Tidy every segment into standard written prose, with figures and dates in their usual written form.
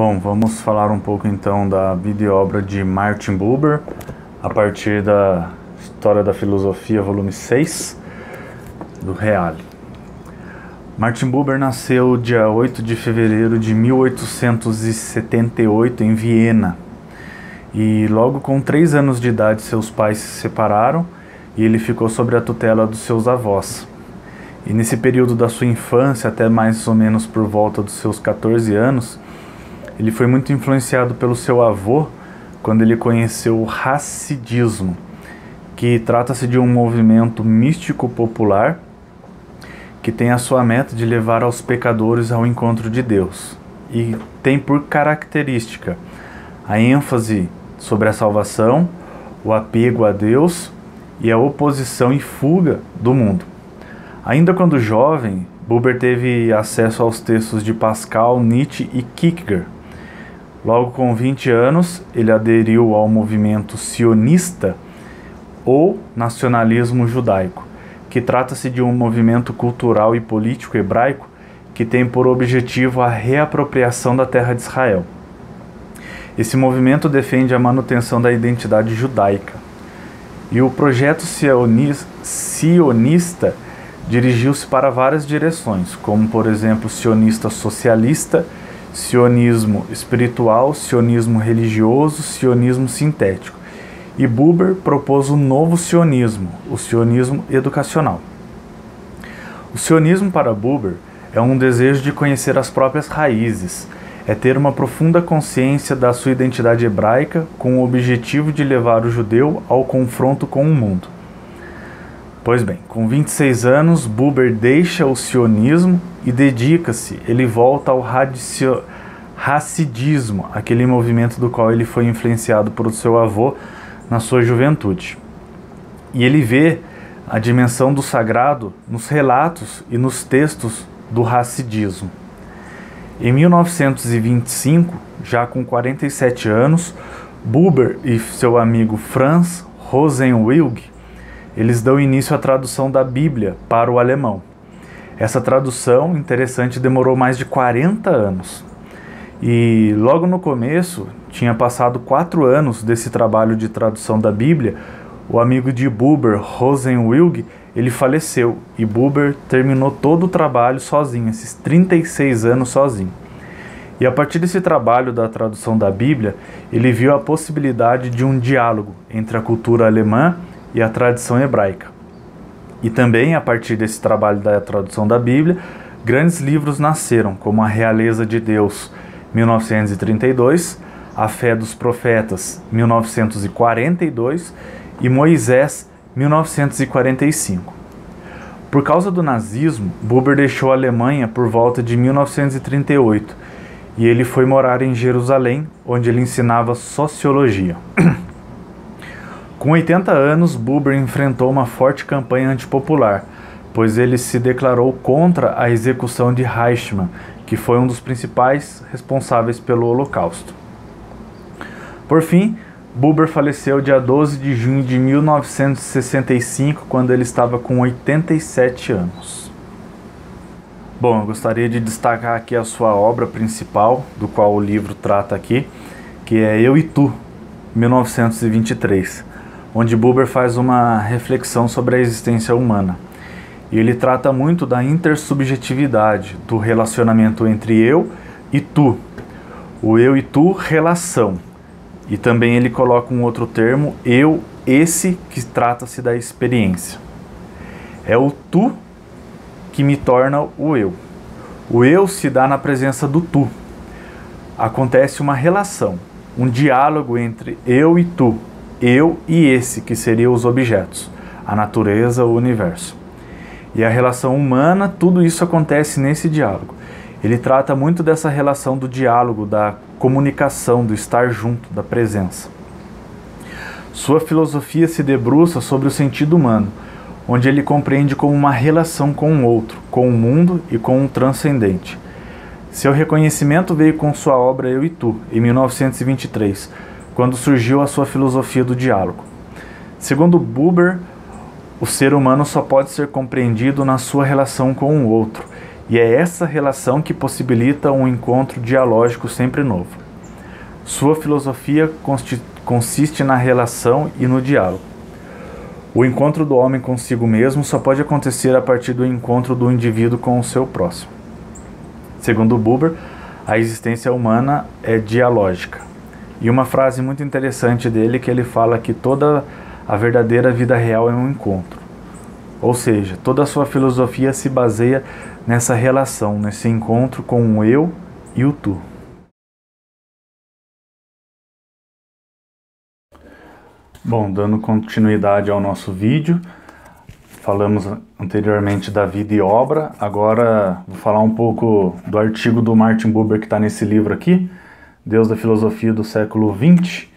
Bom, vamos falar um pouco então da vida e obra de Martin Buber, a partir da História da Filosofia, volume 6, do Reale. Martin Buber nasceu dia 8 de fevereiro de 1878 em Viena. E logo com 3 anos de idade seus pais se separaram e ele ficou sob a tutela dos seus avós. E nesse período da sua infância, até mais ou menos por volta dos seus 14 anos, ele foi muito influenciado pelo seu avô quando ele conheceu o Hassidismo, que trata-se de um movimento místico popular que tem a sua meta de levar aos pecadores ao encontro de Deus. E tem por característica a ênfase sobre a salvação, o apego a Deus e a oposição e fuga do mundo. Ainda quando jovem, Buber teve acesso aos textos de Pascal, Nietzsche e Kierkegaard. Logo com 20 anos, ele aderiu ao movimento sionista ou nacionalismo judaico, que trata-se de um movimento cultural e político hebraico que tem por objetivo a reapropriação da terra de Israel. Esse movimento defende a manutenção da identidade judaica. E o projeto sionista dirigiu-se para várias direções, como por exemplo sionista socialista, sionismo espiritual, sionismo religioso, sionismo sintético. E Buber propôs um novo sionismo, o sionismo educacional. O sionismo para Buber é um desejo de conhecer as próprias raízes, é ter uma profunda consciência da sua identidade hebraica com o objetivo de levar o judeu ao confronto com o mundo. Pois bem, com 26 anos, Buber deixa o sionismo e dedica-se, ele volta ao Hassidismo, aquele movimento do qual ele foi influenciado por seu avô na sua juventude. E ele vê a dimensão do sagrado nos relatos e nos textos do Hassidismo. Em 1925, já com 47 anos, Buber e seu amigo Franz Rosenwilg, eles dão início à tradução da Bíblia para o alemão. Essa tradução, interessante, demorou mais de 40 anos. E logo no começo, tinha passado 4 anos desse trabalho de tradução da Bíblia, o amigo de Buber, Rosenwilg, ele faleceu e Buber terminou todo o trabalho sozinho, esses 36 anos sozinho. E a partir desse trabalho da tradução da Bíblia, ele viu a possibilidade de um diálogo entre a cultura alemã e a tradição hebraica. E também, a partir desse trabalho da tradução da Bíblia, grandes livros nasceram, como A Realeza de Deus, 1932, A Fé dos Profetas, 1942 e Moisés, 1945. Por causa do nazismo, Buber deixou a Alemanha por volta de 1938 e ele foi morar em Jerusalém, onde ele ensinava sociologia. Com 80 anos, Buber enfrentou uma forte campanha antipopular, pois ele se declarou contra a execução de Eichmann, que foi um dos principais responsáveis pelo Holocausto. Por fim, Buber faleceu dia 12 de junho de 1965, quando ele estava com 87 anos. Bom, eu gostaria de destacar aqui a sua obra principal, do qual o livro trata aqui, que é Eu e Tu, 1923. Onde Buber faz uma reflexão sobre a existência humana. E ele trata muito da intersubjetividade, do relacionamento entre eu e tu. O eu e tu, relação. E também ele coloca um outro termo, eu, esse, que trata-se da experiência. É o tu que me torna o eu. O eu se dá na presença do tu. Acontece uma relação, um diálogo entre eu e tu. Eu e esse, que seriam os objetos, a natureza, o universo. E a relação humana, tudo isso acontece nesse diálogo. Ele trata muito dessa relação do diálogo, da comunicação, do estar junto, da presença. Sua filosofia se debruça sobre o sentido humano, onde ele compreende como uma relação com o outro, com o mundo e com o transcendente. Seu reconhecimento veio com sua obra Eu e Tu, em 1923, quando surgiu a sua filosofia do diálogo. Segundo Buber, o ser humano só pode ser compreendido na sua relação com o outro, E é essa relação que possibilita um encontro dialógico sempre novo. Sua filosofia consiste na relação e no diálogo. O encontro do homem consigo mesmo só pode acontecer a partir do encontro do indivíduo com o seu próximo. Segundo Buber, a existência humana é dialógica. E uma frase muito interessante dele que ele fala que toda a verdadeira vida real é um encontro. Ou seja, toda a sua filosofia se baseia nessa relação, nesse encontro com o eu e o tu. Bom, dando continuidade ao nosso vídeo, falamos anteriormente da vida e obra, agora vou falar um pouco do artigo do Martin Buber que está nesse livro aqui, Deus da Filosofia do Século XX,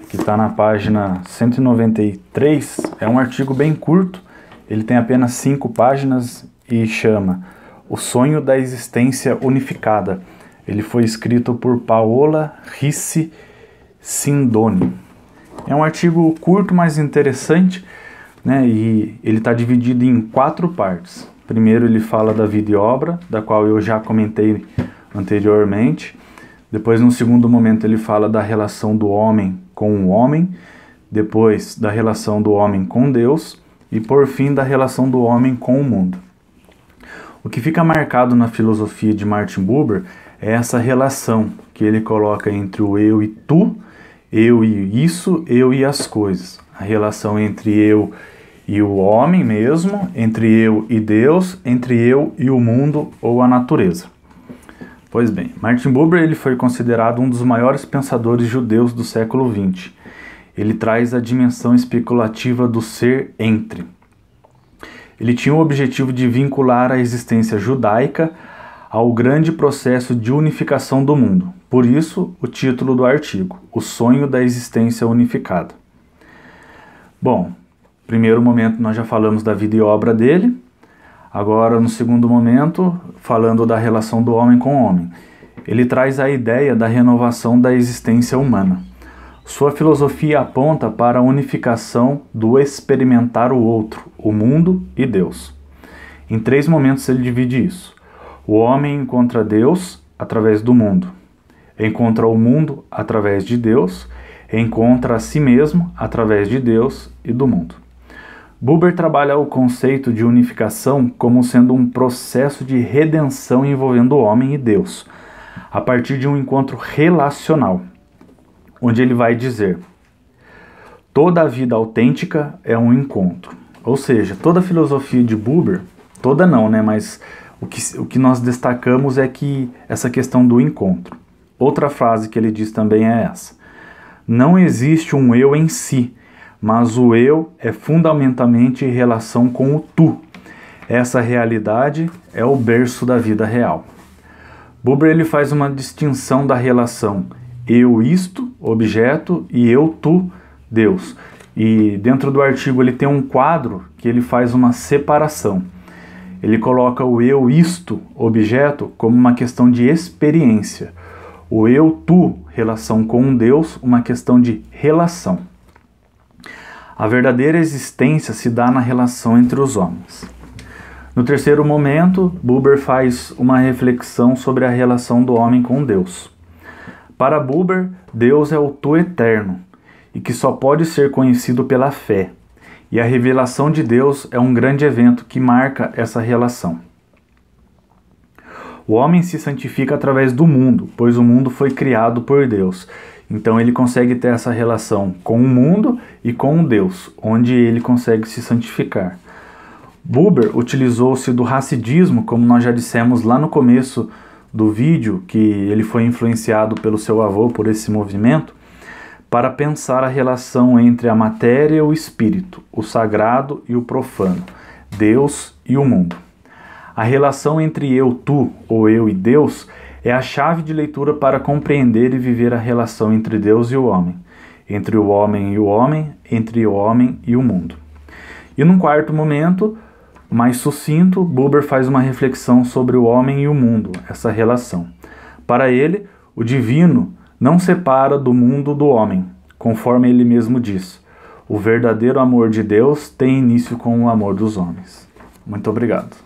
que está na página 193, é um artigo bem curto, ele tem apenas 5 páginas e chama O Sonho da Existência Unificada. Ele foi escrito por Paola Ricci Sindoni. É um artigo curto, mas interessante, né? E ele está dividido em 4 partes. Primeiro ele fala da vida e obra, da qual eu já comentei anteriormente. Depois, no segundo momento, ele fala da relação do homem com o homem. Depois, da relação do homem com Deus. E, por fim, da relação do homem com o mundo. O que fica marcado na filosofia de Martin Buber é essa relação que ele coloca entre o eu e tu, eu e isso, eu e as coisas. A relação entre eu e o homem mesmo, entre eu e Deus, entre eu e o mundo ou a natureza. Pois bem, Martin Buber ele foi considerado um dos maiores pensadores judeus do século XX. Ele traz a dimensão especulativa do ser entre. Ele tinha o objetivo de vincular a existência judaica ao grande processo de unificação do mundo. Por isso, o título do artigo, O Sonho da Existência Unificada. Bom, primeiro momento nós já falamos da vida e obra dele. Agora, no segundo momento, falando da relação do homem com o homem. Ele traz a ideia da renovação da existência humana. Sua filosofia aponta para a unificação do experimentar o outro, o mundo e Deus. Em 3 momentos ele divide isso. O homem encontra Deus através do mundo. Encontra o mundo através de Deus, encontra a si mesmo através de Deus e do mundo. Buber trabalha o conceito de unificação como sendo um processo de redenção envolvendo o homem e Deus, a partir de um encontro relacional, onde ele vai dizer: toda a vida autêntica é um encontro. Ou seja, toda a filosofia de Buber, toda não, né, mas o que nós destacamos é que essa questão do encontro. Outra frase que ele diz também é essa: não existe um eu em si, mas o eu é fundamentalmente em relação com o tu. Essa realidade é o berço da vida real. Buber ele faz uma distinção da relação eu isto, objeto, e eu tu, Deus. E dentro do artigo ele tem um quadro que ele faz uma separação. Ele coloca o eu isto, objeto, como uma questão de experiência. O eu tu, relação com Deus, uma questão de relação. A verdadeira existência se dá na relação entre os homens. No terceiro momento, Buber faz uma reflexão sobre a relação do homem com Deus. Para Buber, Deus é o tu eterno, e que só pode ser conhecido pela fé. E a revelação de Deus é um grande evento que marca essa relação. O homem se santifica através do mundo, pois o mundo foi criado por Deus. Então ele consegue ter essa relação com o mundo e com Deus, onde ele consegue se santificar. Buber utilizou-se do hassidismo, como nós já dissemos lá no começo do vídeo, que ele foi influenciado pelo seu avô por esse movimento, para pensar a relação entre a matéria e o espírito, o sagrado e o profano, Deus e o mundo. A relação entre eu, tu, ou eu e Deus é a chave de leitura para compreender e viver a relação entre Deus e o homem, entre o homem e o homem, entre o homem e o mundo. E num quarto momento, mais sucinto, Buber faz uma reflexão sobre o homem e o mundo, essa relação. Para ele, o divino não separa do mundo do homem, conforme ele mesmo diz. O verdadeiro amor de Deus tem início com o amor dos homens. Muito obrigado.